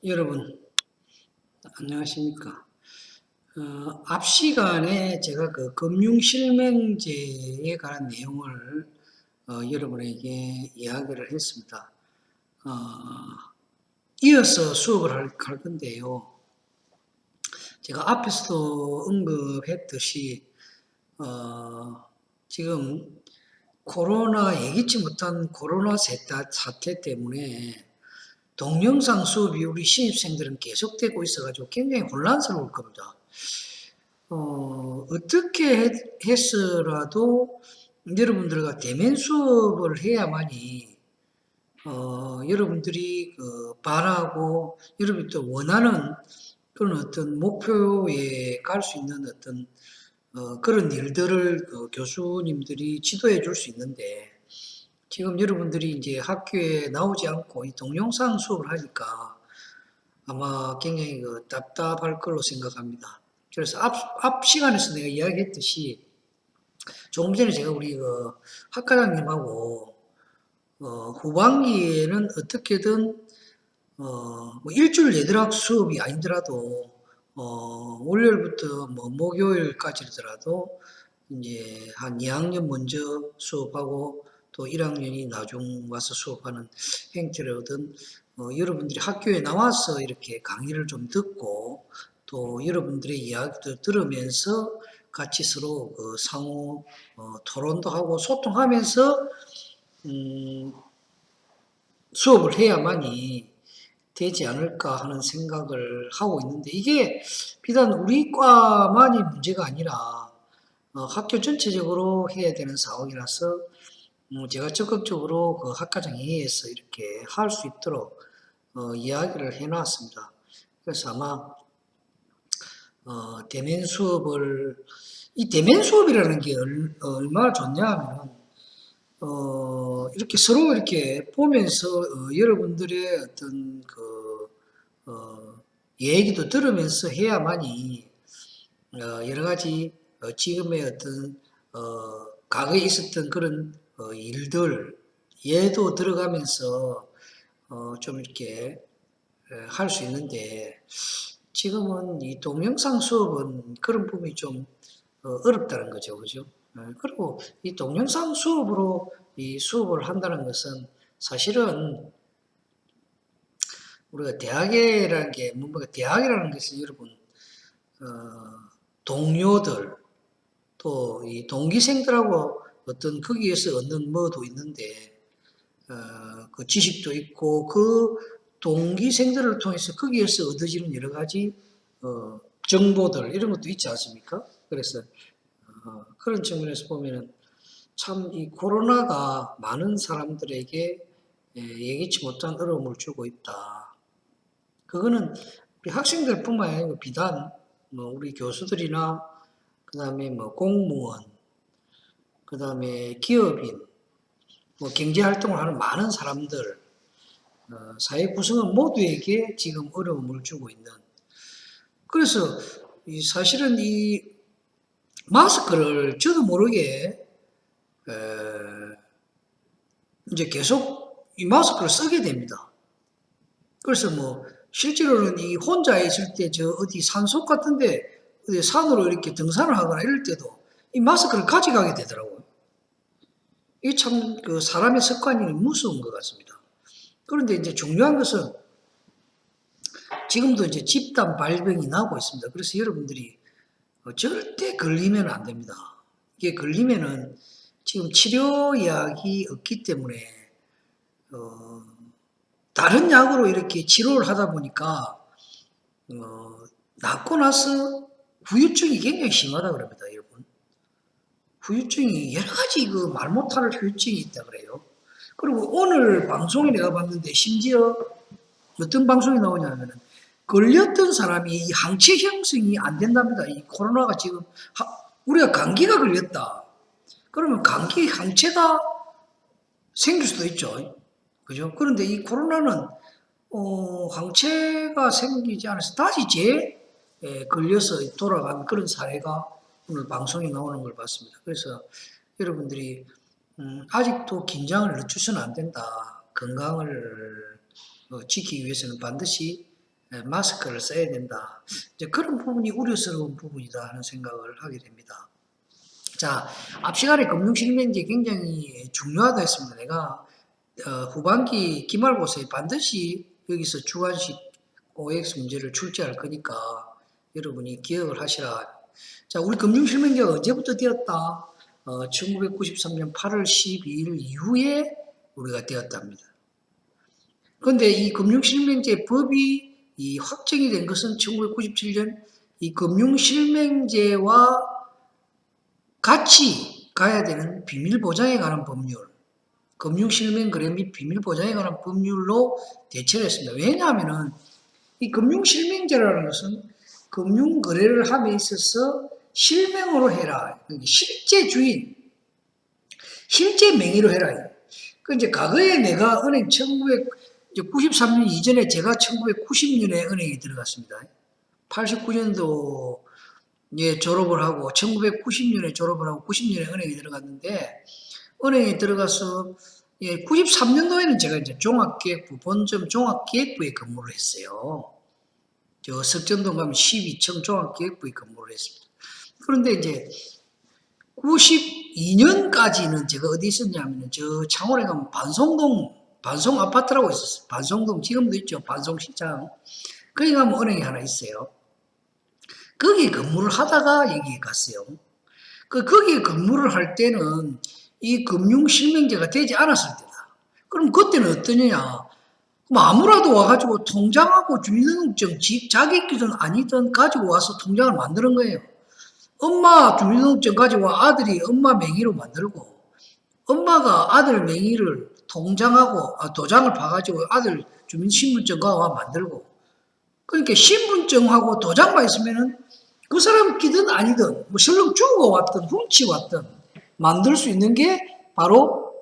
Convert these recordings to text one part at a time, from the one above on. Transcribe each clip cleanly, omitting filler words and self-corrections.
여러분, 안녕하십니까. 앞 시간에 제가 그 금융실명제에 관한 내용을 여러분에게 이야기를 했습니다. 어, 이어서 수업을 할 건데요. 제가 앞에서도 언급했듯이, 지금 예기치 못한 코로나 사태 때문에 동영상 수업이 우리 신입생들은 계속되고 있어가지고 굉장히 혼란스러울 겁니다. 어떻게 했어라도 여러분들과 대면 수업을 해야만이, 여러분들이 바라고, 여러분이 또 원하는 그런 어떤 목표에 갈 수 있는 어떤, 그런 일들을 교수님들이 지도해 줄 수 있는데, 지금 여러분들이 이제 학교에 나오지 않고 이 동영상 수업을 하니까 아마 굉장히 답답할 걸로 생각합니다. 그래서 앞 시간에서 내가 이야기했듯이 조금 전에 제가 우리 학과장님하고 후반기에는 어떻게든 뭐 일주일 예들학 수업이 아니더라도 월요일부터 뭐 목요일까지더라도 이제 한 2학년 먼저 수업하고 또 1학년이 나중 와서 수업하는 형태로든 여러분들이 학교에 나와서 이렇게 강의를 좀 듣고 또 여러분들의 이야기도 들으면서 같이 서로 상호 토론도 하고 소통하면서 음, 수업을 해야만이 되지 않을까 하는 생각을 하고 있는데 이게 비단 우리 과만이 문제가 아니라 학교 전체적으로 해야 되는 상황이라서 제가 적극적으로 그 학과장 회의에서 이렇게 할 수 있도록 이야기를 해놨습니다. 그래서 아마 대면 수업을 이 대면 수업이라는 게 얼마나 좋냐 하면 이렇게 서로 이렇게 보면서 여러분들의 어떤 얘기도 들으면서 해야만이 여러 가지 지금의 어떤 과거에 있었던 그런 일들 예도 들어가면서 좀 이렇게 할 수 있는데 지금은 이 동영상 수업은 그런 부분이 좀 어렵다는 거죠, 그죠? 그리고 이 동영상 수업으로 이 수업을 한다는 것은 사실은 우리가 대학이라는 게 뭔가 대학이라는 것은 여러분 동료들 또 이 동기생들하고 어떤 거기에서 얻는 뭐도 있는데 그 지식도 있고 그 동기생들을 통해서 거기에서 얻어지는 여러 가지 정보들 이런 것도 있지 않습니까? 그래서 그런 측면에서 보면은 참 이 코로나가 많은 사람들에게 예기치 못한 어려움을 주고 있다. 그거는 우리 학생들뿐만 아니고 비단 뭐 우리 교수들이나 그다음에 뭐 공무원, 그다음에 기업인, 뭐 경제 활동을 하는 많은 사람들, 사회 구성원 모두에게 지금 어려움을 주고 있는. 그래서 사실은 이 마스크를 저도 모르게 이제 계속 이 마스크를 쓰게 됩니다. 그래서 뭐 실제로는 이 혼자 있을 때 저 어디 산속 같은데 어디 산으로 이렇게 등산을 하거나 이럴 때도 이 마스크를 가져가게 되더라고요. 이게 참 그 사람의 습관이 무서운 것 같습니다. 그런데 이제 중요한 것은 지금도 이제 집단 발병이 나고 있습니다. 그래서 여러분들이 절대 걸리면 안 됩니다. 이게 걸리면은 지금 치료약이 없기 때문에 어, 다른 약으로 이렇게 치료를 하다 보니까 낫고 나서 후유증이 굉장히 심하다 그럽니다, 여러분. 후유증이 여러 가지 그 말 못할 후유증이 있다 그래요. 그리고 오늘 방송에 내가 봤는데 심지어 어떤 방송이 나오냐면은 걸렸던 사람이 이 항체 형성이 안 된답니다. 이 코로나가 지금 우리가 감기가 걸렸다. 그러면 감기 항체가 생길 수도 있죠. 그죠? 그런데 이 코로나는 항체가 생기지 않아서 다시 걸려서 돌아간 그런 사례가 오늘 방송에 나오는 걸 봤습니다. 그래서 여러분들이 아직도 긴장을 늦추서는 안 된다. 건강을 지키기 위해서는 반드시 마스크를 써야 된다. 이제 그런 부분이 우려스러운 부분이다 하는 생각을 하게 됩니다. 자, 앞 시간에 금융실명제 굉장히 중요하다 했습니다. 내가 후반기 기말고사에 반드시 여기서 주관식 OX 문제를 출제할 거니까 여러분이 기억을 하시라. 자, 우리 금융실명제가 언제부터 되었다? 1993년 8월 12일 이후에 우리가 되었답니다. 그런데 이 금융실명제 법이 이 확정이 된 것은 1997년 이 금융실명제와 같이 가야 되는 비밀보장에 관한 법률, 금융실명거래 및 비밀보장에 관한 법률로 대체를 했습니다. 왜냐하면 이 금융실명제라는 것은 금융거래를 함에 있어서 실명으로 해라. 실제 주인, 실제 명의로 해라. 그 이제 과거에 내가 은행 1993년 이전에 제가 1990년에 은행에 들어갔습니다. 89년도 예, 졸업을 하고 1990년에 졸업을 하고 90년에 은행에 들어갔는데 은행에 들어가서 예, 93년도에는 제가 이제 종합기획부 본점 종합기획부에 근무를 했어요. 저 석전동 가면 12층 종합기획부에 근무를 했습니다. 그런데 이제 92년까지는 제가 어디 있었냐면 저 창원에 가면 반송 아파트라고 있었어요. 반송동 지금도 있죠. 반송시장. 거기 가면 은행이 하나 있어요. 거기 근무를 하다가 여기에 갔어요. 거기에 근무를 할 때는 이 금융실명제가 되지 않았을 때다. 그럼 그때는 어떠냐? 그럼 아무라도 와가지고 통장하고 주민등록증, 자격기준 아니든 가지고 와서 통장을 만드는 거예요. 엄마 주민등록증 가지고 와 아들이 엄마 명의로 만들고, 엄마가 아들 명의를 통장하고 도장을 봐가지고 아들 주민신분증과 와 만들고, 그러니까 신분증하고 도장만 있으면은 그 사람 끼든 아니든 뭐 설령 주고 왔든 훔치 왔든 만들 수 있는 게 바로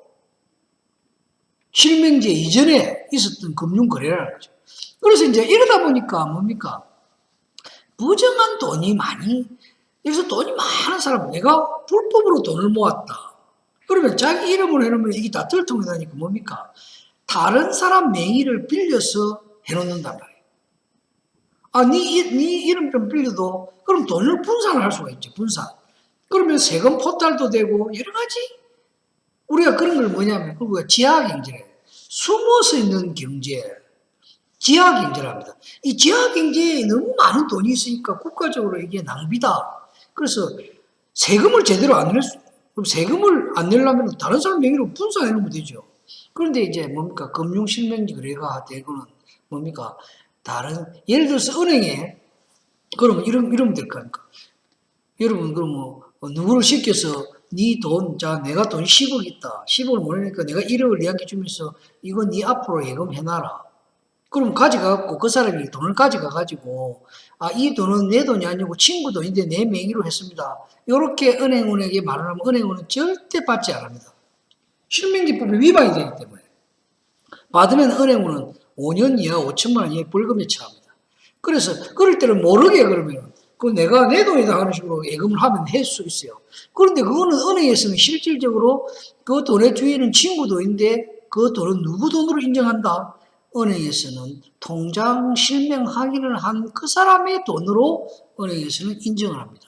실명제 이전에 있었던 금융거래라는 거죠. 그래서 이제 이러다 보니까 뭡니까? 부정한 돈이 많이, 여기서 돈이 많은 사람, 내가 불법으로 돈을 모았다. 그러면 자기 이름으로 해놓으면 이게 다 들통이다니까 뭡니까? 다른 사람 명의를 빌려서 해놓는단 말이에요. 네 이름 좀 빌려도, 그럼 돈을 분산을 할 수가 있죠, 분산. 그러면 세금 포탈도 되고, 여러 가지. 우리가 그런 걸 뭐냐면, 그거 지하경제래요. 숨어서 있는 경제. 지하경제랍니다. 이 지하경제에 너무 많은 돈이 있으니까 국가적으로 이게 낭비다. 그래서 세금을 제대로 안 낼 그럼 세금을 안 내려면 다른 사람 명의로 분산해 놓으면 되죠. 그런데 이제 뭡니까? 금융실명제 거래가 되고는 뭡니까? 다른, 예를 들어서 은행에, 그러면 이러면 될 거 아닙니까? 여러분, 그럼 누구를 시켜서, 네 돈, 자, 내가 돈 10억 있다. 10억을 보내니까 내가 1억을 이야기 주면서, 이거 네 앞으로 예금해놔라. 그럼 가져가갖고, 그 사람이 돈을 가져가가지고, 이 돈은 내 돈이 아니고 친구 돈인데 내 명의로 했습니다. 이렇게 은행원에게 말을 하면 은행원은 절대 받지 않습니다. 실명제법이 위반이 되기 때문에. 받으면 은행원은 5년 이하 5천만 원 이하의 벌금에 처합니다. 그래서 그럴 때는 모르게 그러면 그 내가 내 돈이다 하는 식으로 예금을 하면 할 수 있어요. 그런데 그거는 은행에서는 실질적으로 그 돈의 주인은 친구 돈인데 그 돈은 누구 돈으로 인정한다? 은행에서는 통장 실명 확인을 한 그 사람의 돈으로 은행에서는 인정을 합니다.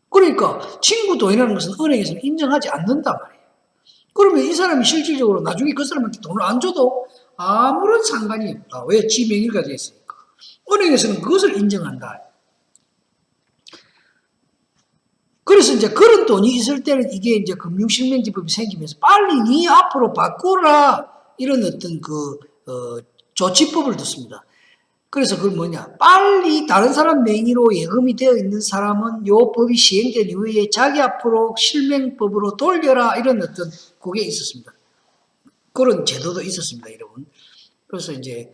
그러니까 친구 돈이라는 것은 은행에서는 인정하지 않는단 말이에요. 그러면 이 사람이 실질적으로 나중에 그 사람한테 돈을 안 줘도 아무런 상관이 없다. 왜? 지 명의가 되어 있으니까. 은행에서는 그것을 인정한다. 그래서 이제 그런 돈이 있을 때는 이게 이제 금융실명제법이 생기면서 빨리 네 앞으로 바꾸라. 이런 어떤 조치법을 뒀습니다. 그래서 그건 뭐냐. 빨리 다른 사람 명의로 예금이 되어 있는 사람은 요 법이 시행된 이후에 자기 앞으로 실명법으로 돌려라. 이런 어떤 그게 있었습니다. 그런 제도도 있었습니다, 여러분. 그래서 이제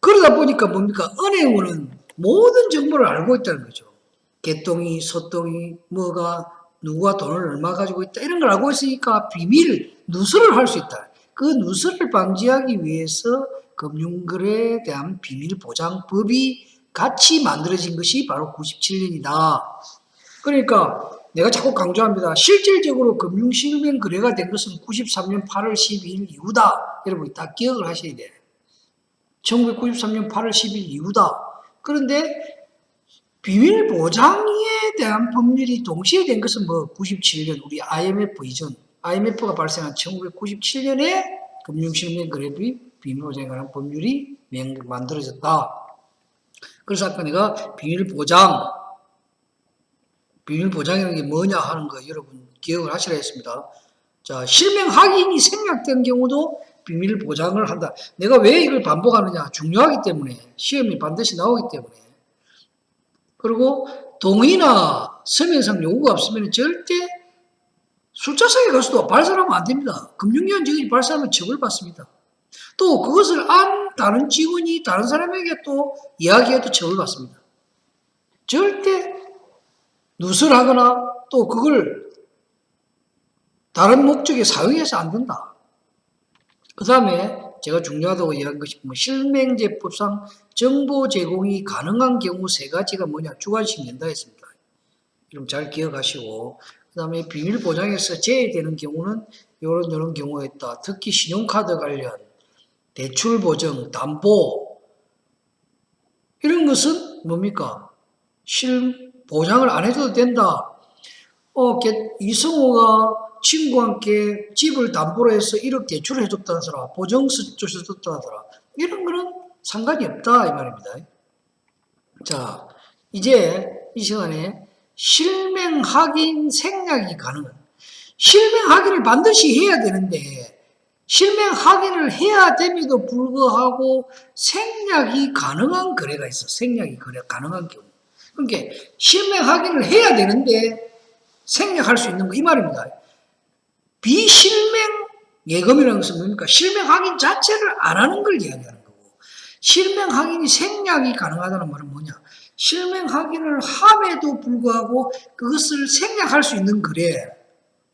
그러다 보니까 뭡니까? 은행은 모든 정보를 알고 있다는 거죠. 개똥이, 소똥이, 누가 돈을 얼마 가지고 있다 이런 걸 알고 있으니까 비밀, 누설을 할 수 있다. 그 누설을 방지하기 위해서 금융거래에 대한 비밀보장법이 같이 만들어진 것이 바로 97년이다. 그러니까 내가 자꾸 강조합니다. 실질적으로 금융실명 거래가 된 것은 93년 8월 12일 이후다. 여러분이 다 기억을 하셔야 돼요. 1993년 8월 10일 이후다. 그런데 비밀 보장에 대한 법률이 동시에 된 것은 뭐 97년 우리 IMF 이전, IMF가 발생한 1997년에 금융실명 거래비 비밀 보장에 관한 법률이 만들어졌다. 그래서 아까 내가 비밀 보장이라는 게 뭐냐 하는 거 여러분 기억을 하시라 했습니다. 자, 실명 확인이 생략된 경우도 비밀 보장을 한다. 내가 왜 이걸 반복하느냐? 중요하기 때문에, 시험이 반드시 나오기 때문에. 그리고 동의나 서면상 요구가 없으면 절대 출자성에 가서도 발설하면 안 됩니다. 금융기관 직원이 발설하면 처벌받습니다. 또 그것을 안 다른 직원이 다른 사람에게 또 이야기해도 처벌받습니다. 절대 누설하거나 또 그걸 다른 목적에 사용해서 안 된다. 그 다음에 제가 중요하다고 이야기한 것이 뭐 실명제법상 정보 제공이 가능한 경우 세 가지가 뭐냐? 주관식 낸다 했습니다. 여러분 잘 기억하시고, 그 다음에 비밀 보장에서 제외되는 경우는 이런 경우가 있다. 특히 신용카드 관련, 대출 보증, 담보 이런 것은 뭡니까? 보장을 안 해도 된다. 이성호가 친구와 함께 집을 담보로 해서 1억 대출을 해줬다 하더라. 보증서 줬다 하더라. 이런 거는 상관이 없다 이 말입니다. 자, 이제 이 시간에 실명 확인 생략이 가능한, 실명 확인을 반드시 해야 되는데 실명 확인을 해야 됨에도 불구하고 생략이 가능한 거래가 있어. 생략이 가능한 경우. 그러니까 실명 확인을 해야 되는데 생략할 수 있는 거 이 말입니다. 비실명 예금이라는 것은 뭡니까? 실명 확인 자체를 안 하는 걸 이야기하는 거고, 실명 확인이 생략이 가능하다는 말은 뭐냐? 실명 확인을 함에도 불구하고 그것을 생략할 수 있는 거래.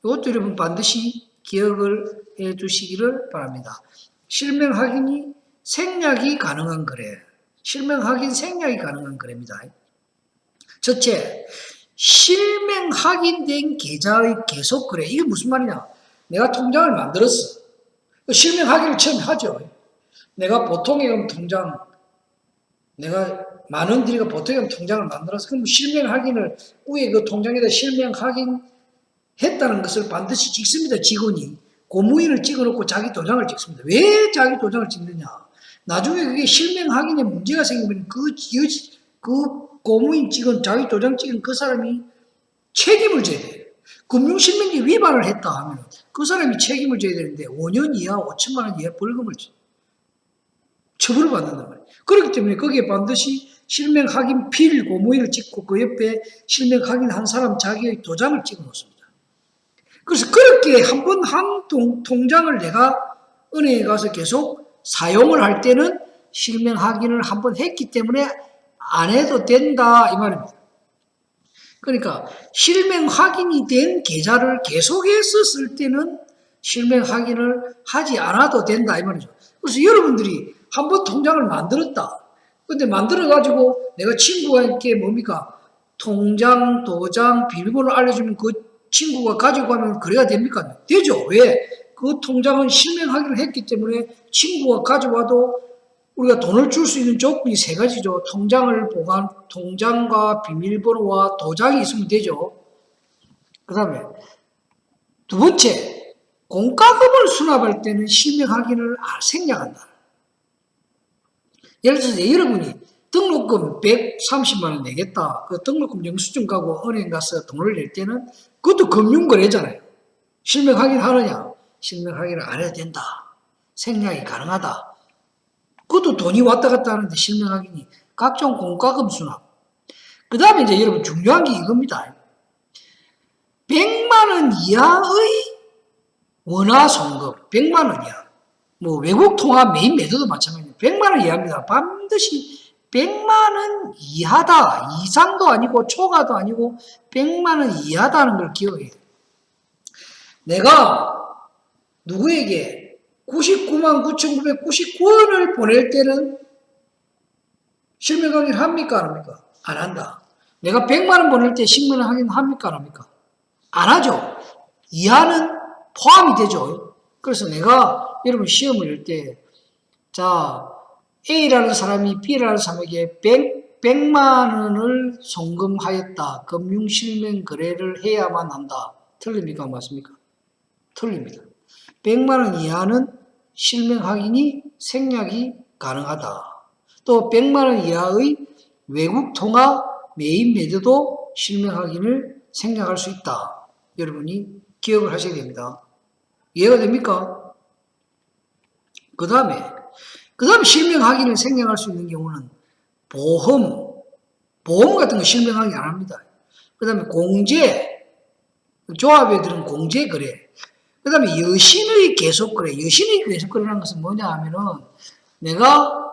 이것도 여러분 반드시 기억을 해 주시기를 바랍니다. 실명 확인이 생략이 가능한 거래. 실명 확인 생략이 가능한 거래입니다. 첫째, 실명 확인된 계좌의 계속 거래. 이게 무슨 말이냐? 내가 통장을 만들었어. 실명 확인을 처음에 하죠. 내가 보통예금 통장, 내가 만원 들이가 보통예금 통장을 만들어서 그럼 실명 확인을 위에 그 통장에다 실명 확인했다는 것을 반드시 찍습니다. 직원이 고무인을 찍어놓고 자기 도장을 찍습니다. 왜 자기 도장을 찍느냐? 나중에 그게 실명 확인에 문제가 생기면 그 고무인 찍은 자기 도장 찍은 그 사람이 책임을 져야 돼요. 금융실명제 위반을 했다 하면 그 사람이 책임을 져야 되는데 5년 이하 5천만 원 이하 벌금을 처벌을 받는단 말이에요. 그렇기 때문에 거기에 반드시 실명 확인 필 고무인을 찍고 그 옆에 실명 확인한 사람 자기의 도장을 찍어 놓습니다. 그래서 그렇게 한 번 한 통장을 내가 은행에 가서 계속 사용을 할 때는 실명 확인을 한 번 했기 때문에 안 해도 된다 이 말입니다. 그러니까 실명 확인이 된 계좌를 계속해서 쓸 때는 실명 확인을 하지 않아도 된다 이 말이죠. 그래서 여러분들이 한 번 통장을 만들었다. 근데 만들어가지고 내가 친구가 이렇게 뭡니까? 통장, 도장, 비밀번호를 알려주면 그 친구가 가지고 가면 거래가 됩니까? 되죠. 왜? 그 통장은 실명 확인을 했기 때문에 친구가 가져와도 우리가 돈을 줄 수 있는 조건이 세 가지죠. 통장과 비밀번호와 도장이 있으면 되죠. 그 다음에 두 번째, 공과금을 수납할 때는 실명 확인을 생략한다. 예를 들어서 여러분이 등록금 130만 원 내겠다. 그 등록금 영수증 가고 은행 가서 돈을 낼 때는 그것도 금융거래잖아요. 실명 확인하느냐? 실명 확인을 안 해도 된다. 생략이 가능하다. 그것도 돈이 왔다 갔다 하는데 실명 확인이 각종 공과금 수납. 그 다음에 이제 여러분 중요한 게 이겁니다. 100만 원 이하의 원화 송금, 100만 원 이하. 뭐 외국 통화 메인 매도도 마찬가지입니다. 100만 원 이하입니다. 반드시 100만 원 이하다. 이상도 아니고 초과도 아니고 100만 원 이하다는 걸 기억해야 돼요. 내가 누구에게 99만 9,999원을 보낼 때는 실명 확인 합니까? 안 합니까? 안 한다. 내가 100만 원 보낼 때 실명 확인 합니까? 안 합니까? 안 하죠. 이하는 포함이 되죠. 그래서 내가 여러분 시험을 낼 때, 자, A라는 사람이 B라는 사람에게 100만 원을 송금하였다. 금융실명 거래를 해야만 한다. 틀립니까? 맞습니까? 틀립니다. 100만 원 이하는 실명 확인이 생략이 가능하다. 또 100만 원 이하의 외국 통화 매입 매도도 실명 확인을 생략할 수 있다. 여러분이 기억을 하셔야 됩니다. 이해가 됩니까? 그 다음에 실명 확인을 생략할 수 있는 경우는 보험 같은 거 실명 확인 안 합니다. 그 다음에 공제, 조합애들은 공제 거래. 그 다음에 여신의 계속거래. 여신의 계속거래라는 것은 뭐냐 하면은 내가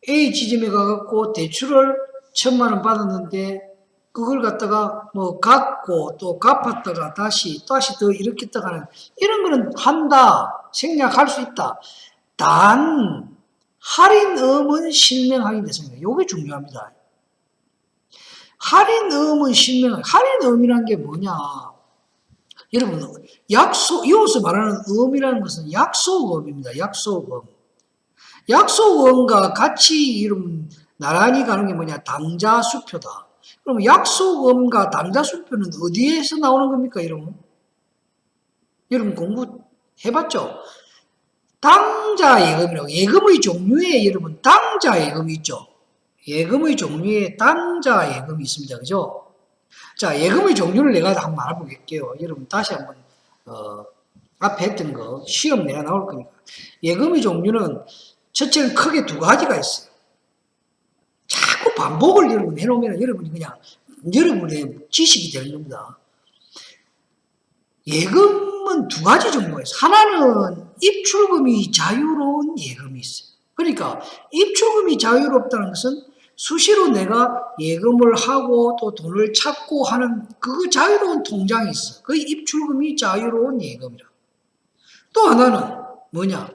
A 지점에 가갖고 대출을 1,000만 원 받았는데 그걸 갖다가 뭐 갚고 또 갚았다가 다시 더 이렇게 했다가는 이런 거는 한다. 생략할 수 있다. 단 할인음은 실명 확인 대상이다. 이게 중요합니다. 할인음은 실명, 할인음이라는 게 뭐냐? 여러분, 이어서 말하는 음이라는 것은 약속음입니다. 약속음. 약속음과 같이 이름 나란히 가는 게 뭐냐? 당자수표다. 그럼 약속음과 당자수표는 어디에서 나오는 겁니까, 여러분? 여러분 공부해봤죠? 당자예금이라고. 예금의 종류에 여러분 당자예금이 있죠. 예금의 종류에 당자예금이 있습니다. 그죠? 자, 예금의 종류를 내가 한번 알아보겠게요. 여러분 다시 한번 앞에 했던 거 시험 내가 나올 거니까. 예금의 종류는 첫째는 크게 두 가지가 있어요. 자꾸 반복을 여러분 해놓으면 여러분이 그냥 여러분의 지식이 되는 겁니다. 예금은 두 가지 종류가 있어요. 하나는 입출금이 자유로운 예금이 있어요. 그러니까 입출금이 자유롭다는 것은 수시로 내가 예금을 하고 또 돈을 찾고 하는 그 자유로운 통장이 있어. 그 입출금이 자유로운 예금이라. 또 하나는 뭐냐?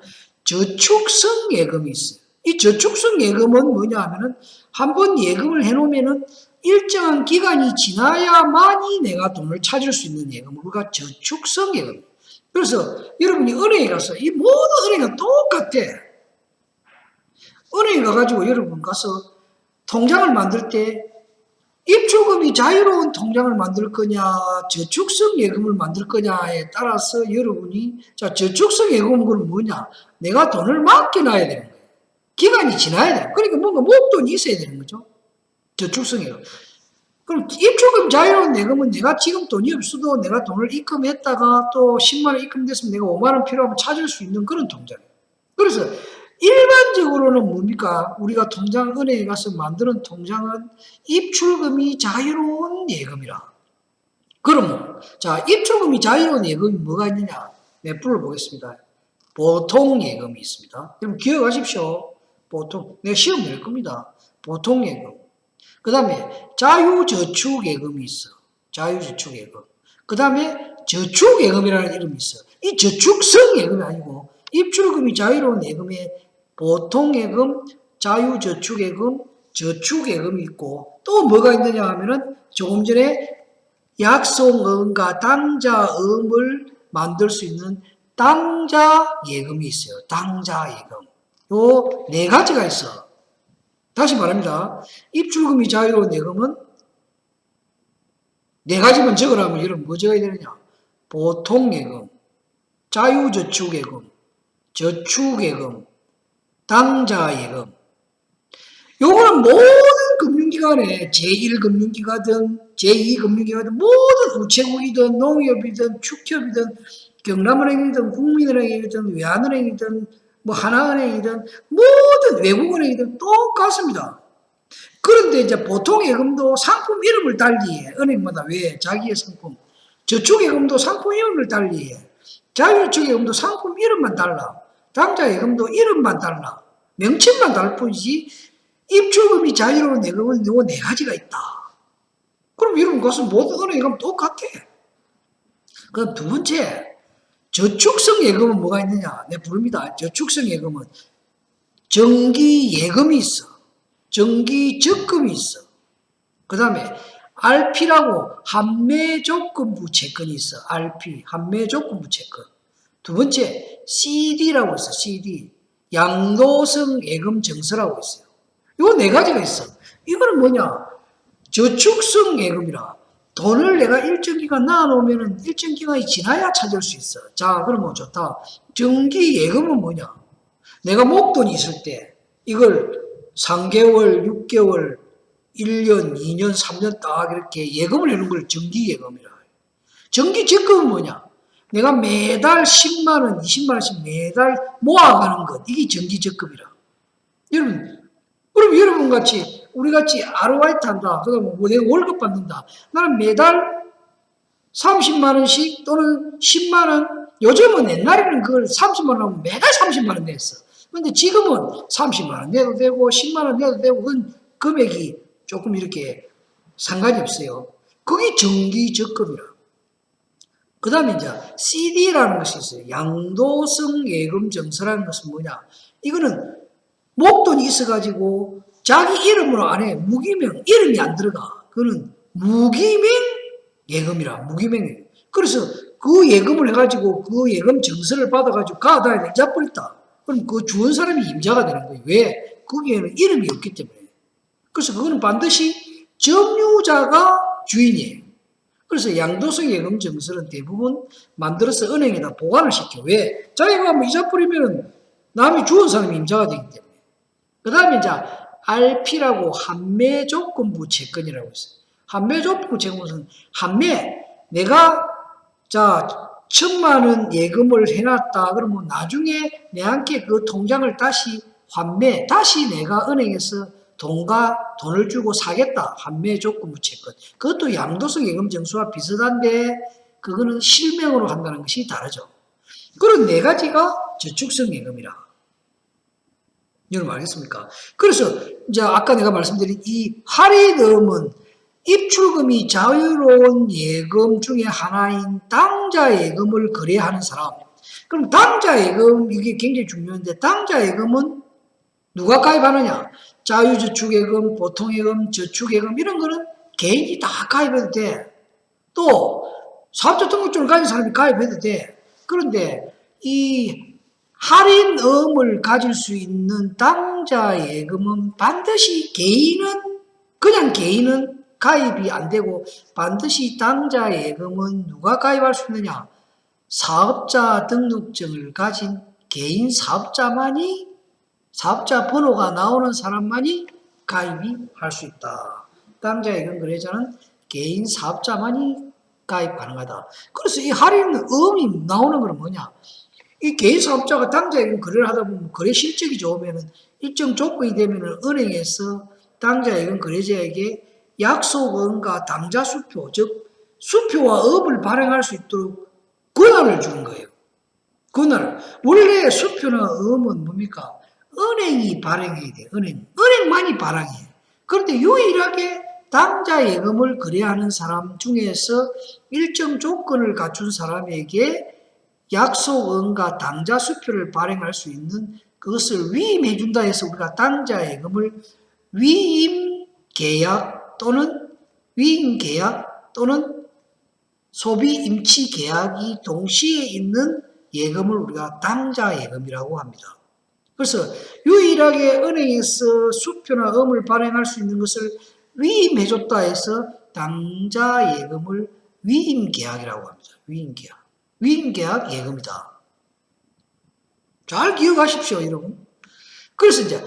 저축성 예금이 있어요. 이 저축성 예금은 뭐냐 하면은 한번 예금을 해놓으면은 일정한 기간이 지나야만이 내가 돈을 찾을 수 있는 예금. 그가 저축성 예금. 그래서 여러분이 은행에 가서 이 모든 은행은 똑같아. 은행에 가가지고 여러분 가서 통장을 만들 때 입출금이 자유로운 통장을 만들 거냐 저축성 예금을 만들 거냐에 따라서 여러분이 자 저축성 예금은 그럼 뭐냐? 내가 돈을 맡겨놔야 되는 거예요. 기간이 지나야 돼요. 그러니까 뭔가 목돈이 있어야 되는 거죠. 저축성 예금. 그럼 입출금 자유로운 예금은 내가 지금 돈이 없어도 내가 돈을 입금했다가 또 10만 원 입금됐으면 내가 5만 원 필요하면 찾을 수 있는 그런 통장이에요. 그래서 일반적으로는 뭡니까? 우리가 은행에 가서 만드는 통장은 입출금이 자유로운 예금이라. 그러면 자 입출금이 자유로운 예금이 뭐가 있느냐? 몇 불을 보겠습니다. 보통 예금이 있습니다. 여러분 기억하십시오. 보통 내가 시험 낼 겁니다. 보통 예금. 그 다음에 자유저축예금이 있어. 자유저축예금. 그 다음에 저축예금이라는 이름이 있어. 이 저축성 예금이 아니고 입출금이 자유로운 예금에 보통예금, 자유저축예금, 저축예금이 있고 또 뭐가 있느냐 하면은 조금 전에 약속음과 당자음을 만들 수 있는 당자예금이 있어요. 당자예금. 요 네 가지가 있어. 다시 말합니다. 입출금이 자유로운 예금은 네 가지만 적으라면 여러분 뭐 적어야 되느냐? 보통예금, 자유저축예금, 저축예금, 당자예금. 요거는 모든 금융기관에 제1금융기관이든 제2금융기관이든 모든 우체국이든 농협이든 축협이든 경남은행이든 국민은행이든 외환은행이든 뭐 하나은행이든 모든 외국은행이든 똑같습니다. 그런데 이제 보통 예금도 상품 이름을 달리해. 은행마다 왜 자기의 상품. 저축예금도 상품 이름을 달리해. 자유저축예금도 상품 이름만 달라. 당자예금도 이름만 달라. 명칭만 다를 뿐이지 입출금이 자유로운 예금은 요 네 가지가 있다. 그럼 여러분 그것은 모든 은행에 가면 똑같아. 그럼 두 번째 저축성 예금은 뭐가 있느냐? 네, 부릅니다. 저축성 예금은 정기예금이 있어. 정기적금이 있어. 그 다음에 RP라고 한매조건부 채권이 있어. RP, 한매조건부 채권. 두 번째 CD라고 있어. CD. 양도성 예금 정서라고 있어요. 요 네 가지가 있어. 이거는 뭐냐? 저축성 예금이라. 돈을 내가 일정 기간 놔놓으면 일정 기간이 지나야 찾을 수 있어. 자, 그러면 좋다. 정기 예금은 뭐냐? 내가 목돈이 있을 때 이걸 3개월, 6개월, 1년, 2년, 3년 딱 이렇게 예금을 해놓은 걸 정기 예금이라. 정기 적금은 뭐냐? 내가 매달 10만 원, 20만 원씩 매달 모아가는 것. 이게 정기 적금이라. 여러분, 그럼 여러분 같이, 우리 같이 아르바이트 한다. 그다음에 뭐 내가 월급 받는다. 나는 매달 30만 원씩 또는 10만 원. 요즘은 옛날에는 그걸 30만 원 하면 매달 30만 원 냈어. 근데 지금은 30만 원 내도 되고 10만 원 내도 되고 그건 금액이 조금 이렇게 상관이 없어요. 그게 정기 적금이라. 그 다음에 이제 CD라는 것이 있어요. 양도성 예금 정서라는 것은 뭐냐? 이거는 목돈이 있어가지고 자기 이름으로 안 해. 무기명, 이름이 안 들어가. 그거는 무기명 예금이라. 무기명 예금. 그래서 그 예금을 해가지고 그 예금 정서를 받아가지고 가다에 임자 뿌렸다. 그럼 그 주은 사람이 임자가 되는 거예요. 왜? 거기에는 이름이 없기 때문에. 그래서 그거는 반드시 점유자가 주인이에요. 그래서 양도성 예금 정서는 대부분 만들어서 은행에다 보관을 시켜. 왜? 자기가 뭐 이자 뿌리면 남이 주은 사람이 임자가 되기 때문에. 그 다음에 이제 RP라고 한매조건부 채권이라고 있어요. 한매조건부 채권은 내가 자 1,000만 원 예금을 해놨다. 그러면 나중에 내한테 그 통장을 다시 다시 내가 은행에서 돈을 주고 사겠다. 한매조건부 채권. 그것도 양도성 예금 정수와 비슷한데 그거는 실명으로 한다는 것이 다르죠. 그런 네 가지가 저축성 예금이라. 여러분 알겠습니까? 그래서 이제 아까 내가 말씀드린 이 할인음은 입출금이 자유로운 예금 중에 하나인 당좌 예금을 거래하는 사람. 그럼 당좌 예금 이게 굉장히 중요한데 당좌 예금은 누가 가입하느냐? 자유저축예금, 보통예금, 저축예금 이런 거는 개인이 다 가입해도 돼. 또 사업자 등록증을 가진 사람이 가입해도 돼. 그런데 이 할인음을 가질 수 있는 당좌 예금은 반드시 그냥 개인은 가입이 안 되고 반드시 당좌 예금은 누가 가입할 수 있느냐? 사업자 등록증을 가진 개인 사업자 번호가 나오는 사람만이 가입이 할 수 있다. 당좌 예금 거래자는 개인 사업자만이 가입 가능하다. 그래서 이 할인음이 나오는 건 뭐냐? 이 개인 사업자가 당좌 예금 거래를 하다 보면 거래 실적이 좋으면 일정 조건이 되면 은행에서 당좌 예금 거래자에게 약속음과 당좌 수표, 즉 수표와 업을 발행할 수 있도록 권한을 주는 거예요. 권한을. 원래 수표나 음은 뭡니까? 은행이 발행해야 돼요. 은행만이 발행해요. 그런데 유일하게 당좌 예금을 거래하는 사람 중에서 일정 조건을 갖춘 사람에게 약속음과 당좌 수표를 발행할 수 있는 그것을 위임해준다 해서 우리가 당좌 예금을 위임계약 또는 소비임치계약이 동시에 있는 예금을 우리가 당좌 예금이라고 합니다. 그래서 유일하게 은행에서 수표나 음을 발행할 수 있는 것을 위임해줬다 해서 당좌 예금을 위임계약이라고 합니다. 위임계약 예금이다. 잘 기억하십시오, 여러분. 그래서 이제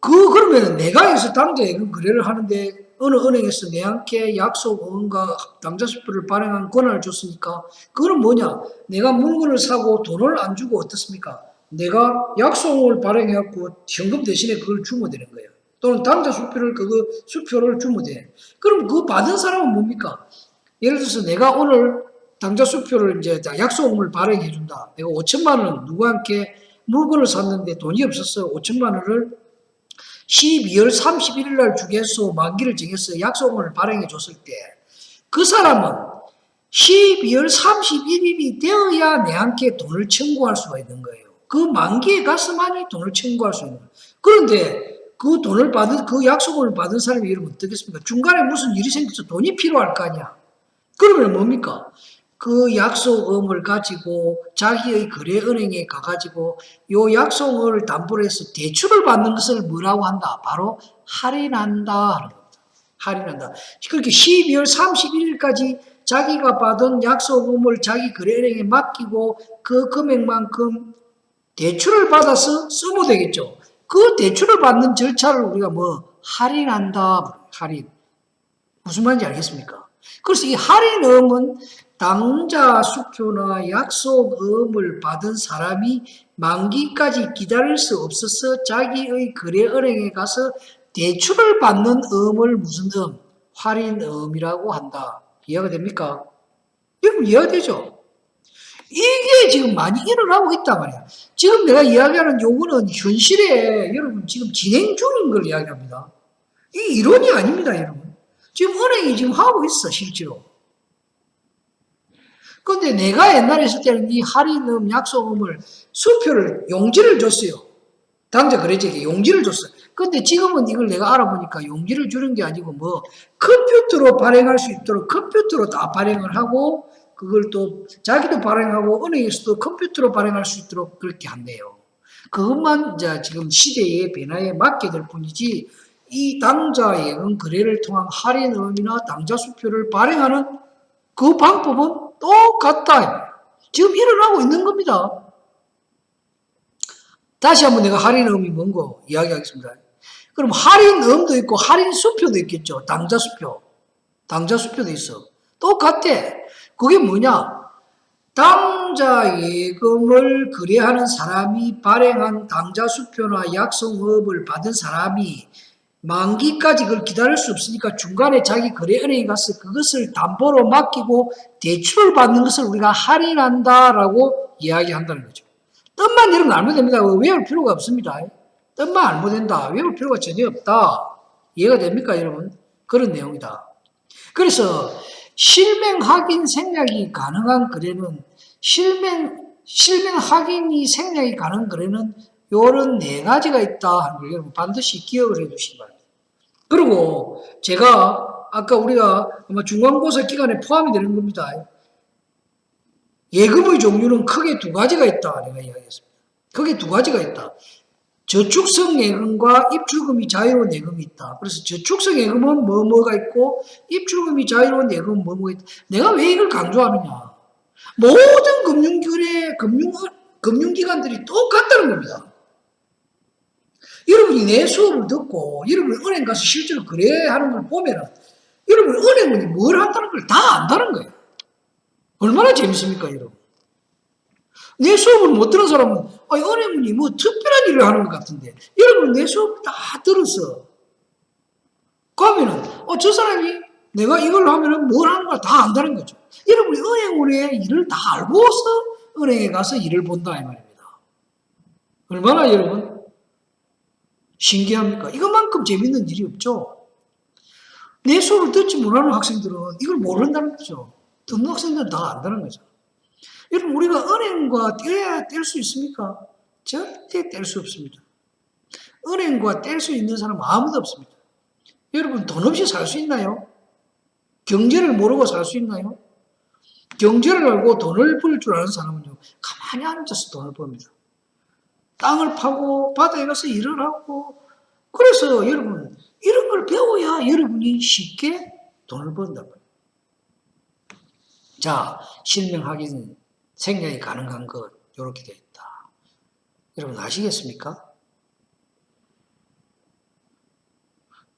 그러면 내가 여기서 당좌 예금 거래를 하는데 어느 은행에서 내한테 약속음과 당좌수표를 발행한 권한을 줬으니까 그거는 뭐냐? 내가 물건을 사고 돈을 안 주고 어떻습니까? 내가 약속음을 발행해갖고 현금 대신에 그걸 주면 되는 거예요. 또는 당좌수표를 수표를 주면 돼. 그럼 그거 받은 사람은 뭡니까? 예를 들어서 내가 오늘 당좌수표를 이제 약속음을 발행해준다. 내가 5천만 원 누구한테 물건을 샀는데 돈이 없었어. 5천만 원을 12월 31일 날 주겠소 만기를 정해서 약속음을 발행해 줬을 때 그 사람은 12월 31일이 되어야 내한테 돈을 청구할 수가 있는 거예요. 그 만기에 가서만이 돈을 청구할 수 있는 거예요. 그런데 그 약속음을 받은 사람이 이러면 어떻겠습니까? 중간에 무슨 일이 생겨서 돈이 필요할 거 아니야. 그러면 뭡니까? 그 약속음을 가지고 자기의 거래은행에 가가지고 요 약속을 담보로 해서 대출을 받는 것을 뭐라고 한다? 바로 할인한다 하는 겁니다. 할인한다. 그렇게 12월 31일까지 자기가 받은 약속음을 자기 거래은행에 맡기고 그 금액만큼 대출을 받아서 쓰면 되겠죠. 그 대출을 받는 절차를 우리가 뭐 할인한다. 할인. 무슨 말인지 알겠습니까? 그래서 이 할인음은 당좌 수표나 약속음을 받은 사람이 만기까지 기다릴 수 없어서 자기의 거래은행에 가서 대출을 받는 음을 무슨 음? 할인음이라고 한다. 이해가 됩니까? 여러분 이해가 되죠? 이게 지금 많이 일어나고 있단 말이야. 지금 내가 이야기하는 요거는 현실에 여러분 지금 진행 중인 걸 이야기합니다. 이 이론이 아닙니다, 여러분. 지금 은행이 지금 하고 있어, 실제로. 근데 내가 옛날에 있을 때는 이 할인음, 약속음을 수표를, 용지를 줬어요. 당장 거래처에게 용지를 줬어요. 근데 지금은 이걸 내가 알아보니까 용지를 주는 게 아니고 뭐 컴퓨터로 발행할 수 있도록 컴퓨터로 다 발행을 하고 그걸 또 자기도 발행하고 은행에서도 컴퓨터로 발행할 수 있도록 그렇게 한대요. 그것만 이제 지금 시대의 변화에 맞게 될 뿐이지 이 당좌 예금 거래를 통한 할인음이나 당좌 수표를 발행하는 그 방법은 똑같다. 지금 일어나고 있는 겁니다. 다시 한번 내가 할인음이 뭔고 이야기하겠습니다. 그럼 할인음도 있고 할인수표도 있겠죠. 당좌수표. 당좌수표도 있어. 똑같아. 그게 뭐냐? 당좌 예금을 거래하는 사람이 발행한 당좌수표나 약속업을 받은 사람이 만기까지 그걸 기다릴 수 없으니까 중간에 자기 거래은행에 가서 그것을 담보로 맡기고 대출을 받는 것을 우리가 할인한다라고 이야기한다는 거죠. 뜻만 여러분 알면 됩니다. 외울 필요가 없습니다. 뜻만 알면 된다. 외울 필요가 전혀 없다. 이해가 됩니까, 여러분? 그런 내용이다. 그래서 실명 확인 생략이 가능한 거래는 실명 확인이 생략이 가능한 거래는 요런 네 가지가 있다 하는 걸 여러분 반드시 기억을 해 두시기 바랍니다. 그리고 제가 아까 우리가 아마 중간고사 기간에 포함이 되는 겁니다. 예금의 종류는 크게 두 가지가 있다 내가 이야기했습니다. 크게 두 가지가 있다. 저축성 예금과 입출금이 자유로운 예금이 있다. 그래서 저축성 예금은 뭐가 있고 입출금이 자유로운 예금은 뭐가 있다. 내가 왜 이걸 강조하느냐. 모든 금융기관들이 똑같다는 겁니다. 여러분이 내 수업을 듣고 여러분이 은행 가서 실제로 거래하는 걸 보면은 여러분 은행은 뭘 한다는 걸 다 안다는 거예요. 얼마나 재밌습니까, 여러분? 내 수업을 못 들은 사람은 은행문이 뭐 특별한 일을 하는 것 같은데 여러분 내 수업을 다 들었어. 그러면은 저 사람이 내가 이걸 하면은 뭘 하는 걸 다 안다는 거죠. 여러분이 은행원의 일을 다 알고서 은행에 가서 일을 본다 이 말입니다. 얼마나 여러분 신기합니까? 이것만큼 재밌는 일이 없죠. 내 수업을 듣지 못하는 학생들은 이걸 모른다는 거죠. 듣는 학생들은 다 안다는 거죠. 여러분 우리가 은행과 떼야 뗄 수 있습니까? 절대 뗄 수 없습니다. 은행과 뗄 수 있는 사람은 아무도 없습니다. 여러분 돈 없이 살 수 있나요? 경제를 모르고 살 수 있나요? 경제를 알고 돈을 벌 줄 아는 사람은요. 가만히 앉아서 돈을 법니다. 땅을 파고 바다에 가서 일을 하고 그래서 여러분 이런 걸 배워야 여러분이 쉽게 돈을 번다고요. 자, 실명 확인 생략이 가능한 것 이렇게 되어 있다. 여러분 아시겠습니까?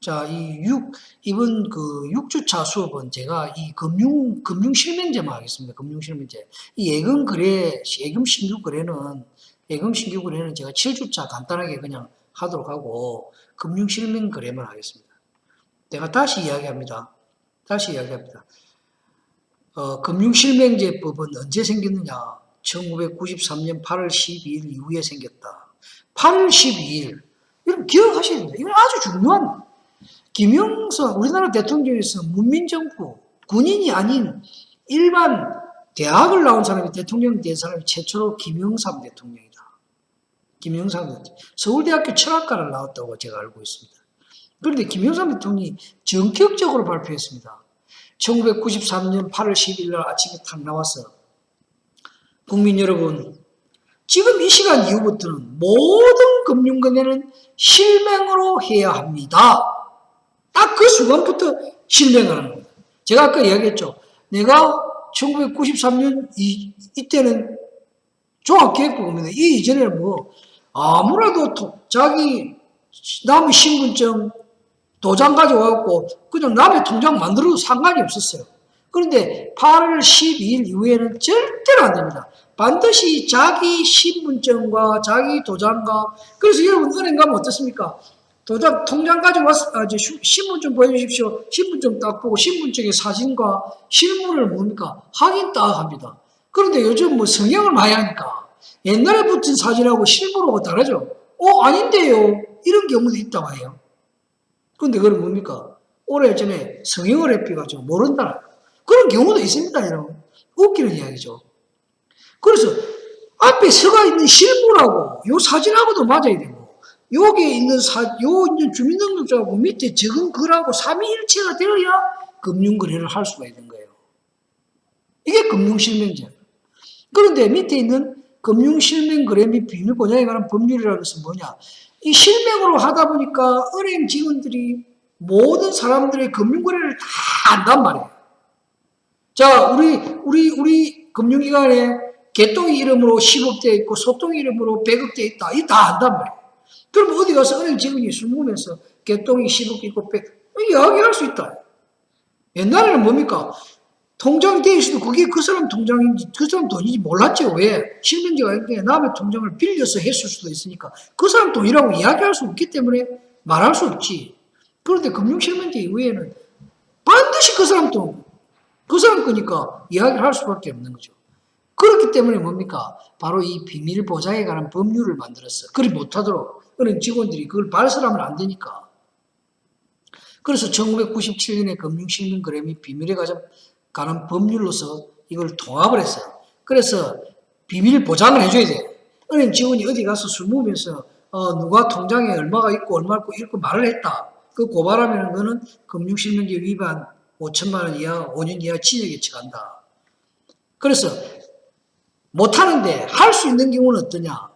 자, 이번 그 6주차 수업은 제가 이 금융 실명제만 하겠습니다. 금융 실명제. 이 예금 신규 거래는 제가 7주차 간단하게 그냥 하도록 하고 금융 실명 거래만 하겠습니다. 내가 다시 이야기합니다. 금융실명제법은 언제 생겼느냐? 1993년 8월 12일 이후에 생겼다. 8월 12일. 여러분 기억하셔야 됩니다. 이건 아주 중요한 김영삼 우리나라 대통령에서 문민정부 군인이 아닌 일반 대학을 나온 사람이 대통령 된 사람이 최초로 김영삼 대통령이다. 김영삼 대통령. 서울대학교 철학과를 나왔다고 제가 알고 있습니다. 그런데 김영삼 대통령이 전격적으로 발표했습니다. 1993년 8월 10일 날 아침에 탁 나와서 국민 여러분, 지금 이 시간 이후부터는 모든 금융거래는 실명으로 해야 합니다. 딱 그 순간부터 실명을 하는 겁니다. 제가 아까 이야기했죠. 내가 1993년 이때는 종합계획부입니다. 이 이전에는 뭐 아무래도 자기 남의 신분증 도장 가져와갖고 그냥 남의 통장 만들어도 상관이 없었어요. 그런데 8월 12일 이후에는 절대로 안 됩니다. 반드시 자기 신분증과 자기 도장과, 그래서 여러분 은행 가면 어떻습니까? 도장, 통장 가져와서, 신분증 보여주십시오. 신분증 딱 보고 신분증의 사진과 실물을 뭡니까? 확인 딱 합니다. 그런데 요즘 뭐 성형을 많이 하니까 옛날에 붙은 사진하고 실물하고 다르죠? 아닌데요. 이런 경우도 있다고 해요. 그런데 그건 뭡니까? 오래전에 성형을 해피가지고 모른다. 그런 경우도 있습니다, 여러분. 웃기는 이야기죠. 그래서 앞에 서가 있는 실물하고 요 사진하고도 맞아야 되고, 여기에 있는 있는 주민등록증하고 밑에 적은 글하고 삼위일체가 되어야 금융거래를 할 수가 있는 거예요. 이게 금융실명제예요. 그런데 밑에 있는 금융실명거래 및 비밀보장에 관한 법률이라는 것은 뭐냐? 이 실명으로 하다 보니까 은행 직원들이 모든 사람들의 금융거래를 다 안단 말이에요. 자, 우리 금융기관에 개똥이 이름으로 10억 돼 있고 소똥이 이름으로 100억 돼 있다. 이거 다 안단 말이에요. 그럼 어디 가서 은행 직원이 술 먹으면서 개똥이 10억 있고 100억 이야기할 수 있다. 옛날에는 뭡니까? 통장이 돼 있어도 그게 그 사람 통장인지 그 사람 돈인지 몰랐죠. 왜? 실명제가 있는데 남의 통장을 빌려서 했을 수도 있으니까 그 사람 돈이라고 이야기할 수 없기 때문에 말할 수 없지. 그런데 금융실명제 이후에는 반드시 그 사람 돈, 그 사람 거니까 이야기를 할 수밖에 없는 거죠. 그렇기 때문에 뭡니까? 바로 이 비밀 보장에 관한 법률을 만들었어. 그리 못하도록 은행 직원들이 그걸 발설하면 안 되니까. 그래서 1997년에 금융실명거래 및 비밀에 관한 법률로서 이걸 통합을 했어요. 그래서 비밀 보장을 해줘야 돼. 은행 직원이 어디 가서 술 먹으면서 누가 통장에 얼마가 있고 얼마 있고 이렇게 말을 했다. 그 고발하면 그거는 금융실명제 위반 5천만 원 이하 5년 이하 징역에 처한다. 그래서 못하는데 할 수 있는 경우는 어떠냐?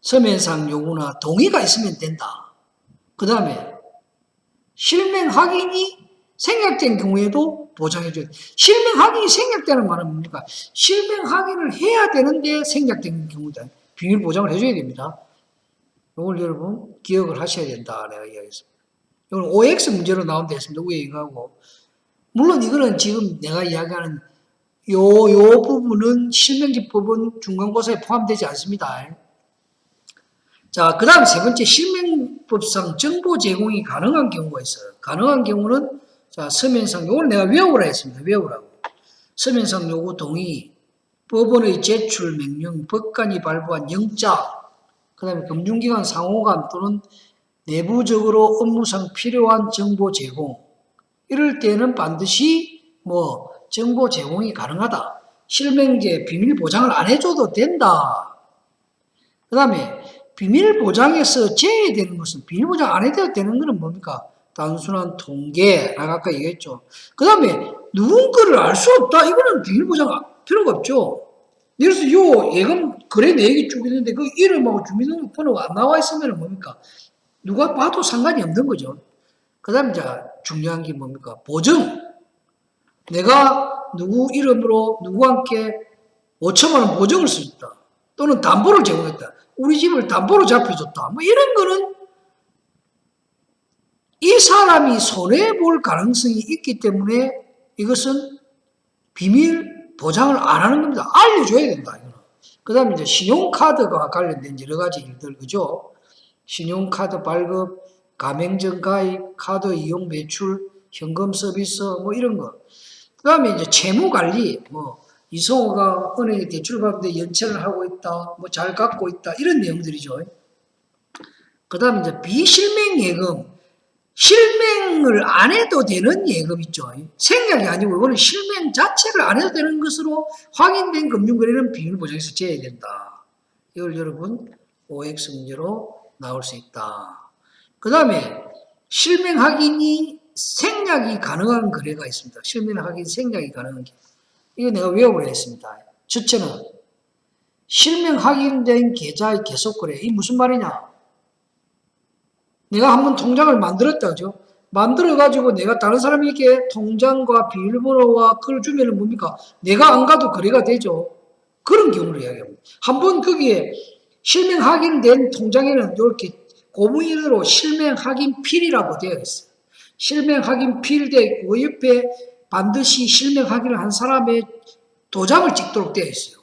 서면상 요구나 동의가 있으면 된다. 그 다음에 실명 확인이 생략된 경우에도 보장해줘야 돼. 실명 확인이 생략되는 말은 뭡니까? 실명 확인을 해야 되는데 생략된 경우다. 비밀 보장을 해줘야 됩니다. 이걸 여러분 기억을 하셔야 된다. 내가 이야기했습니다. 이건 OX 문제로 나온 데 있습니다. 위에 이거하고. 물론 이거는 지금 내가 이야기하는 요 부분은 실명제법은 중간고사에 포함되지 않습니다. 자, 그 다음 세 번째 실명법상 정보 제공이 가능한 경우가 있어요. 가능한 경우는 자, 서면상 요걸 내가 외우라 했습니다. 외우라고. 서면상 요구 동의, 법원의 제출 명령, 법관이 발부한 영장, 그 다음에 금융기관 상호간 또는 내부적으로 업무상 필요한 정보 제공. 이럴 때는 반드시 정보 제공이 가능하다. 실명제 비밀 보장을 안 해줘도 된다. 그 다음에 비밀 보장에서 제외되는 것은 비밀 보장 안 해도 되는 것은 뭡니까? 단순한 통계, 아까 얘기했죠. 그 다음에 누군가를 알 수 없다. 이거는 비밀 보장 필요가 없죠. 예를 들어서 요 예금 거래 내역이 쭉 있는데 그 이름하고 주민등록번호가 안 나와 있으면 뭡니까? 누가 봐도 상관이 없는 거죠. 그 다음에 중요한 게 뭡니까? 보증. 내가 누구 이름으로 누구한테 5천만 원 보증을 수 있다. 또는 담보를 제공했다. 우리 집을 담보로 잡혀줬다. 이런 거는 이 사람이 손해볼 가능성이 있기 때문에 이것은 비밀 보장을 안 하는 겁니다. 알려줘야 된다. 그 다음에 이제 신용카드가 관련된 여러 가지 일들, 그죠? 신용카드 발급, 가맹점 가입, 카드 이용 매출, 현금 서비스, 이런 거. 그 다음에 이제 채무관리, 이성호가 은행에 대출 받는데 연체를 하고 있다, 잘 갚고 있다, 이런 내용들이죠. 그 다음에 이제 비실명 예금, 실명을 안 해도 되는 예금 있죠. 생략이 아니고 이거는 실명 자체를 안 해도 되는 것으로 확인된 금융거래는 비밀보장에서 제외해야 된다. 이걸 여러분 OX 문제로 나올 수 있다. 그 다음에 실명 확인이 생략이 가능한 거래가 있습니다. 실명 확인 생략이 가능한 게. 이거 내가 외우려 했습니다. 첫째는 실명 확인된 계좌의 계속 거래. 이 무슨 말이냐? 내가 한번 통장을 만들었다, 그죠? 만들어가지고 내가 다른 사람에게 통장과 비밀번호와 그걸 주면은 뭡니까? 내가 안 가도 거래가 되죠. 그런 경우를 이야기합니다. 한번 거기에 실명 확인된 통장에는 이렇게 고무인으로 실명 확인 필이라고 되어 있어요. 실명 확인 필 되어 있고 그 옆에 반드시 실명 확인을 한 사람의 도장을 찍도록 되어 있어요.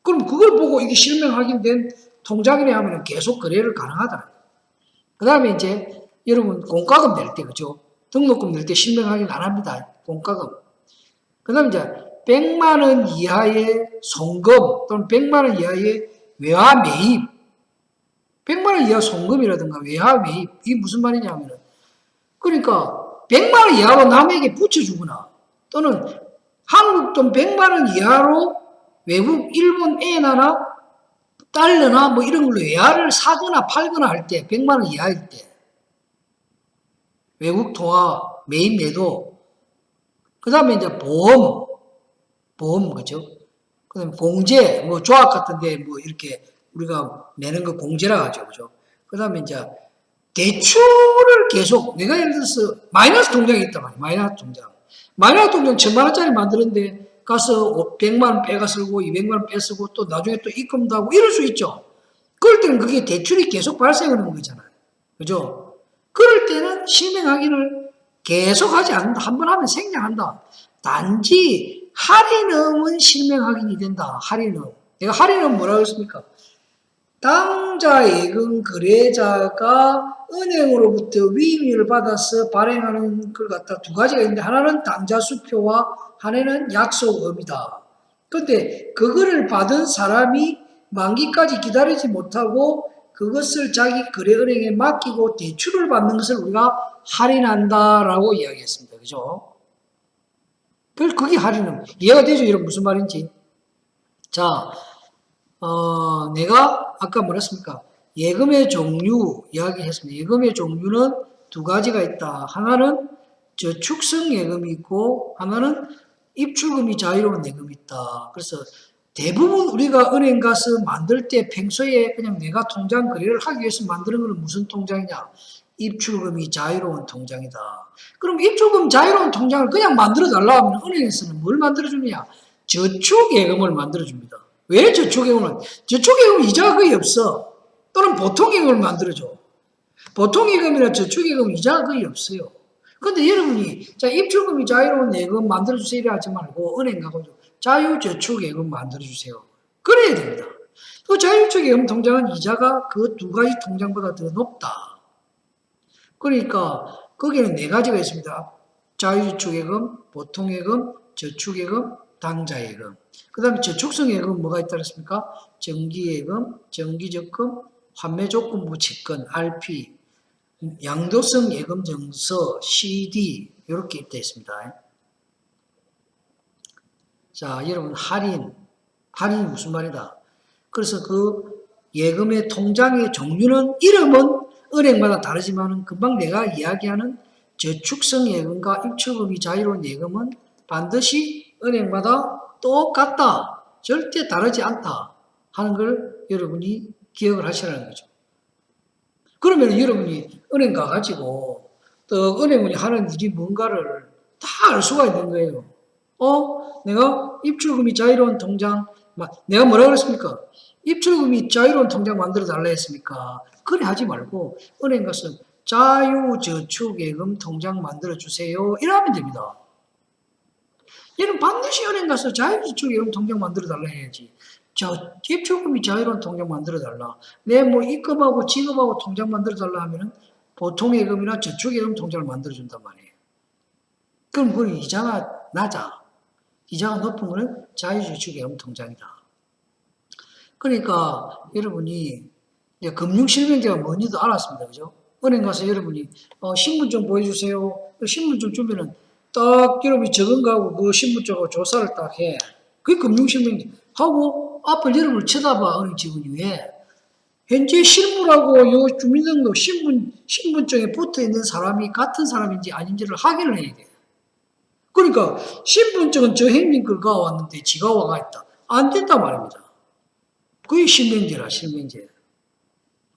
그럼 그걸 보고 이게 실명 확인된 통장이네 하면 계속 거래를 가능하다. 그 다음에 이제 여러분 공과금 낼 때, 그죠? 등록금 낼 때 실명 확인 안 합니다. 공과금. 그 다음에 이제 100만 원 이하의 송금 또는 100만 원 이하의 외화 매입. 100만 원 이하 송금이라든가 외화 매입. 이게 무슨 말이냐면은 그러니까 100만 원 이하로 남에게 붙여주거나 또는 한국 돈 100만 원 이하로 외국 일본 엔화나 달러나 뭐 이런 걸로 외화를 사거나 팔거나 할 때 100만 원 이하일 때 외국 통화 매입 매도 그 다음에 이제 보험 그죠? 그 다음에 공제 뭐 조합 같은데 뭐 이렇게 우리가 내는 거 공제라 하죠, 그죠? 그 다음에 이제 대출을 계속 내가 예를 들어서 마이너스 통장이 있단 말이야. 마이너스 통장 1000만 원짜리 만드는데 가서 100만 원 빼가 쓰고 200만 원 빼 쓰고 또 나중에 또 입금도 하고 이럴 수 있죠. 그럴 때는 그게 대출이 계속 발생하는 거잖아요. 그죠? 그럴 때는 실명 확인을 계속 하지 않는다. 한번 하면 생략한다. 단지 할인음은 실명 확인이 된다. 할인음. 내가 할인음 뭐라고 했습니까? 당좌 예금 거래자가 은행으로부터 위임을 받아서 발행하는 걸 갖다 두 가지가 있는데 하나는 당좌 수표와 하나는 약속음이다. 그런데 그거를 받은 사람이 만기까지 기다리지 못하고 그것을 자기 거래은행에 맡기고 대출을 받는 것을 우리가 할인한다라고 이야기했습니다. 그죠? 그게 할인음. 이해가 되죠? 이런 무슨 말인지. 자, 내가 아까 뭐랬습니까? 예금의 종류 이야기했습니다. 예금의 종류는 두 가지가 있다. 하나는 저축성 예금이 있고 하나는 입출금이 자유로운 예금이 있다. 그래서 대부분 우리가 은행 가서 만들 때 평소에 그냥 내가 통장 거래를 하기 위해서 만드는 것은 무슨 통장이냐? 입출금이 자유로운 통장이다. 그럼 입출금 자유로운 통장을 그냥 만들어 달라 하면 은행에서는 뭘 만들어 주느냐? 저축 예금을 만들어 줍니다. 왜 저축예금을? 저축예금은 이자가 거의 없어. 또는 보통예금을 만들어줘. 보통예금이나 저축예금은 이자가 거의 없어요. 근데 여러분이 자 입출금이 자유로운 예금 만들어주세요 하지 말고 은행 가가지고 자유저축예금 만들어주세요. 그래야 됩니다. 그 자유저축예금 통장은 이자가 그 두 가지 통장보다 더 높다. 그러니까 거기는 네 가지가 있습니다. 자유저축예금, 보통예금, 저축예금, 당좌예금. 그 다음에 저축성 예금은 뭐가 있다 그랬습니까? 정기예금, 정기적금, 환매조건부 채권, RP, 양도성 예금 증서, CD 이렇게 있다 있습니다. 자, 여러분 할인이 무슨 말이다? 그래서 그 예금의 통장의 종류는 이름은 은행마다 다르지만 금방 내가 이야기하는 저축성 예금과 입출금이 자유로운 예금은 반드시 은행마다 똑같다. 절대 다르지 않다. 하는 걸 여러분이 기억을 하시라는 거죠. 그러면 여러분이 은행 가가지고 또 은행이 하는 일이 뭔가를 다 알 수가 있는 거예요. 내가 입출금이 자유로운 통장, 내가 뭐라고 그랬습니까? 입출금이 자유로운 통장 만들어 달라 했습니까? 그래 하지 말고 은행 가서 자유저축예금 통장 만들어 주세요. 이러면 됩니다. 얘는 반드시 은행 가서 자유저축예금 통장 만들어 달라 해야지. 입출금이 자유로운 통장 만들어 달라. 내 뭐 입금하고 지급하고 통장 만들어 달라 하면은 보통예금이나 저축예금 통장을 만들어 준단 말이에요. 그럼 그건 이자가 낮아. 이자가 높은 거는 자유저축예금 통장이다. 그러니까 여러분이 금융실명제가 뭔지도 알았습니다. 그죠? 은행 가서 여러분이 신분증 보여주세요. 신분증 주면은 딱 여러분이 적은 거하고 그 신분증하고 조사를 딱 해. 그게 금융실명제. 하고 앞을 여러분을 쳐다봐. 은행 직원이 왜? 현재 실물하고 요 주민등록 신분증에 붙어 있는 사람이 같은 사람인지 아닌지를 확인을 해야 돼요. 그러니까 신분증은 저 행님 걸가 왔는데 지가 와가 있다. 안 된단 말입니다. 그게 실명제라, 실명제.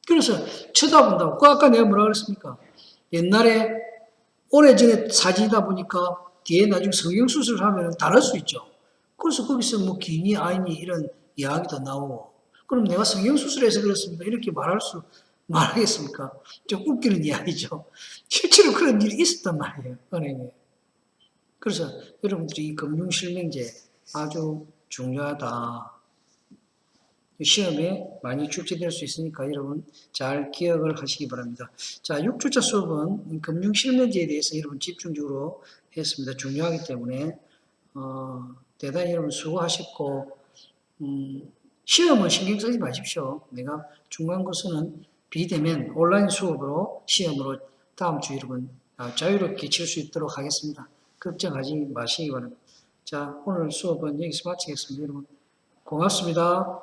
그래서 쳐다본다고. 그 아까 내가 뭐라 그랬습니까? 옛날에 오래전에 사진이다 보니까 뒤에 나중에 성형수술을 하면 다를 수 있죠. 그래서 거기서 뭐 기니 아니니 이런 이야기도 나오고. 그럼 내가 성형수술해서 그렇습니까? 이렇게 말하겠습니까? 좀 웃기는 이야기죠. 실제로 그런 일이 있었단 말이에요. 은행에. 그래서 여러분들이 이 금융실명제 아주 중요하다. 시험에 많이 출제될 수 있으니까 여러분 잘 기억을 하시기 바랍니다. 자, 6주차 수업은 금융실명제에 대해서 여러분 집중적으로 했습니다. 중요하기 때문에 대단히 여러분 수고하셨고 시험은 신경 쓰지 마십시오. 내가 중간고사는 비대면 온라인 수업으로 시험으로 다음 주 여러분 자유롭게 칠 수 있도록 하겠습니다. 걱정하지 마시기 바랍니다. 자, 오늘 수업은 여기서 마치겠습니다. 여러분 고맙습니다.